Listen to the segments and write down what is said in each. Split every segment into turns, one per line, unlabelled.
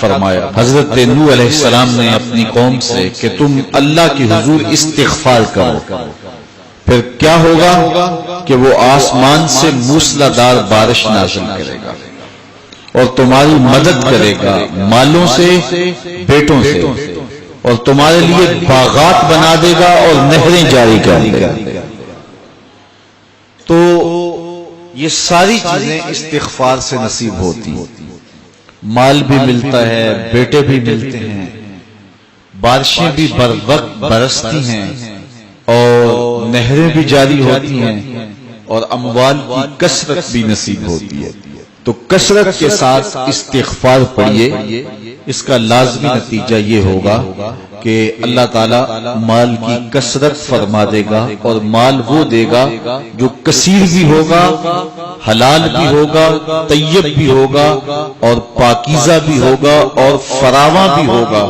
فرمایا حضرت نوح علیہ السلام نے اپنی قوم سے کہ تم اللہ کی حضور استغفار کرو، پھر کیا ہوگا کہ وہ آسمان سے موسلادھار بارش نازل کرے گا اور تمہاری مدد کرے گا مالوں سے، بیٹوں سے، اور تمہارے لیے باغات بنا دے گا اور نہریں جاری کر دے گا۔ تو یہ ساری چیزیں استغفار سے نصیب ہوتی ہیں، مال بھی ملتا ہے، بیٹے بھی ملتے ہیں، بارشیں بھی بر وقت برستی ہیں اور نہریں بھی جاری ہوتی ہیں اور اموال کی کثرت بھی نصیب ہوتی ہے۔ تو کثرت کے ساتھ استغفار پڑھیے، اس کا لازمی نتیجہ یہ ہوگا کہ اللہ تعالیٰ مال کی کثرت فرما دے گا، اور مال وہ دے گا جو کثیر بھی ہوگا، حلال بھی ہوگا، طیب بھی ہوگا، اور پاکیزہ بھی ہوگا، اور فراواں بھی ہوگا،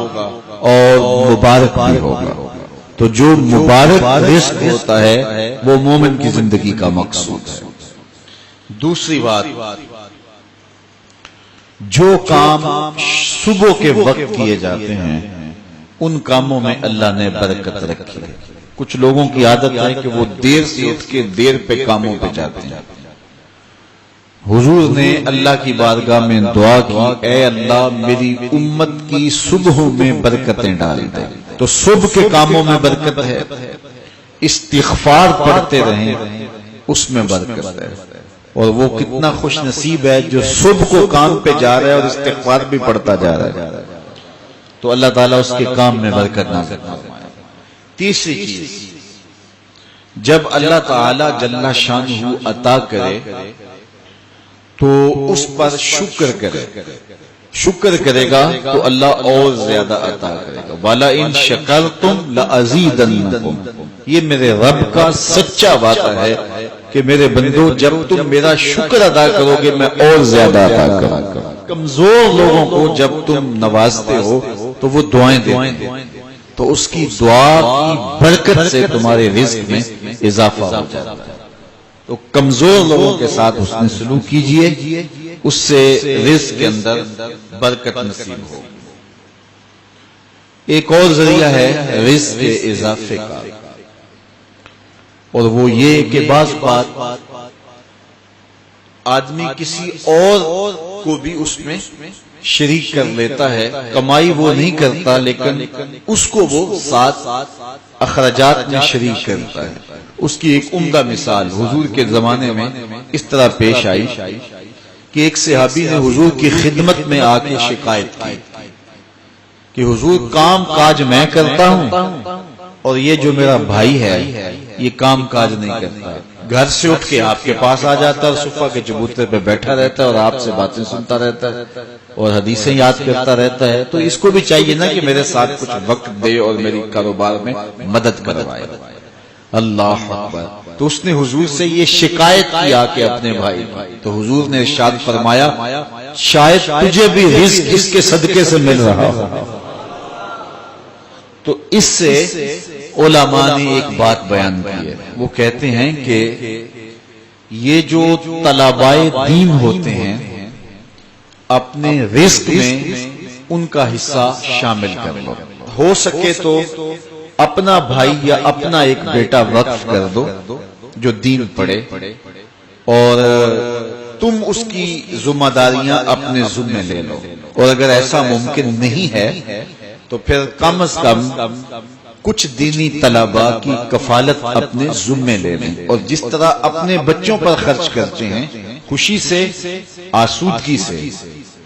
اور مبارک بھی ہوگا۔ تو جو مبارک رزق ہوتا ہے وہ مومن کی زندگی کا مقصود ہے۔ دوسری بات، جو کام صبح کے وقت کیے جاتے ہیں ان کاموں میں اللہ نے برکت رکھی ہے۔ کچھ لوگوں کی عادت ہے کہ وہ دیر سے اٹھ کے دیر پہ کاموں پہ جاتے ہیں۔ حضور نے اللہ کی بارگاہ میں دعا کی، اے اللہ میری امت کی صبحوں میں برکتیں ڈال دے۔ تو صبح کے کاموں میں برکت ہے، استغفار پڑھتے رہیں اس میں برکت ہے، اور وہ کتنا خوش نصیب ہے جو صبح کو کام پہ جا رہا ہے اور استغفار بھی پڑھتا جا رہا ہے، تو اللہ تعالیٰ اس کے کام میں برکت نازل فرمائے۔ تیسری چیز، جب اللہ تعالیٰ جل شانہ عطا کرے تو اس پر شکر کرے، شکر کرے گا تو اللہ اور زیادہ عطا کرے گا۔ وَلَئِن شَكَرْتُمْ لَأَزِيدَنَّكُمْ، یہ میرے رب کا سچا وعدہ ہے کہ میرے بندو جب تم میرا شکر ادا کرو گے میں اور زیادہ عطا کروں گا۔ کمزور لوگوں کو جب تم نوازتے ہو تو وہ دعائیں دیتے ہیں، تو اس کی دعا کی برکت سے تمہارے رزق میں اضافہ ہو جاتا ہے۔ تو کمزور لوگوں کے ساتھ حسن سلوک کیجئے، اس سے رزق کے اندر برکت نصیب ہو۔ ایک اور ذریعہ ہے رزق کے اضافے کا، اور وہ یہ کہ بعض بات آدمی کسی اور کو بھی اس میں شریک کر لیتا ہے، کمائی وہ نہیں کرتا لیکن اس کو وہ ساتھ اخراجات میں شریک کرتا ہے۔ اس کی ایک عمدہ مثال حضور کے زمانے میں اس طرح پیش آئی کہ ایک صحابی نے حضور کی خدمت میں آ کے شکایت کی کہ حضور کام کاج میں کرتا ہوں اور یہ جو میرا بھائی ہے یہ کام کاج نہیں کرتا، گھر سے اٹھ کے آپ کے پاس آ جاتا ہے اور صفہ کے چبوترے پہ بیٹھا رہتا ہے اور آپ سے باتیں سنتا رہتا ہے اور حدیثیں یاد کرتا رہتا ہے، تو اس کو بھی چاہیے نا کہ میرے ساتھ کچھ وقت دے اور میری کاروبار میں مدد کروائے۔ اللہ اکبر۔ تو اس نے حضور سے یہ شکایت کیا کہ اپنے بھائی، تو حضور نے ارشاد فرمایا شاید تجھے بھی رزق اس کے صدقے سے مل رہا ہو۔ تو اس سے علماء نے ایک بات بیان کی ہے، وہ کہتے ہیں کہ یہ جو طلبائے دین ہوتے ہیں اپنے رزق میں ان کا حصہ شامل کر لو، ہو سکے تو اپنا بھائی یا اپنا ایک بیٹا وقف کر دو جو دین پڑھے، اور تم اس کی ذمہ داریاں اپنے ذمہ لے لو، اور اگر ایسا ممکن نہیں ہے تو پھر کم از کم کچھ دینی طلباء کی کفالت اپنے ذمہ لے لیں، اور جس طرح اپنے بچوں پر خرچ کرتے ہیں خوشی سے، آسودگی سے،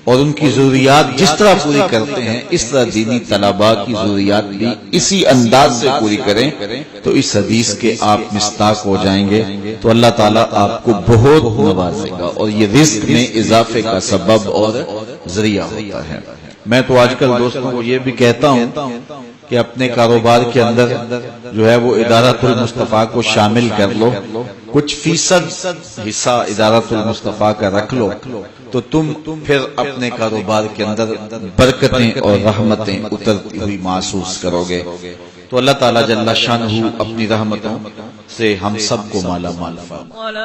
اور ان کی ضروریات جس طرح پوری کرتے ہیں اس طرح دینی طلباء کی ضروریات بھی اسی انداز سے پوری کریں، تو اس حدیث کے آپ مصداق ہو جائیں گے، تو اللہ تعالیٰ آپ کو بہت نوازے گا، اور یہ رزق میں اضافے کا سبب اور ذریعہ ہوتا ہے۔ میں تو آج کل دوستوں کو یہ بھی کہتا ہوں کہ اپنے کاروبار کے اندر جو ہے وہ ادارۃ المصطفیٰ کو شامل کر لو، کچھ فیصد حصہ ادارۃ المصطفیٰ کا رکھ لو، تو تم پھر اپنے کاروبار کے اندر برکتیں اور رحمتیں اترتی ہوئی محسوس کرو گے۔ تو اللہ تعالیٰ جل شانہ اپنی رحمتوں سے ہم سب کو مالا مال فرمائے۔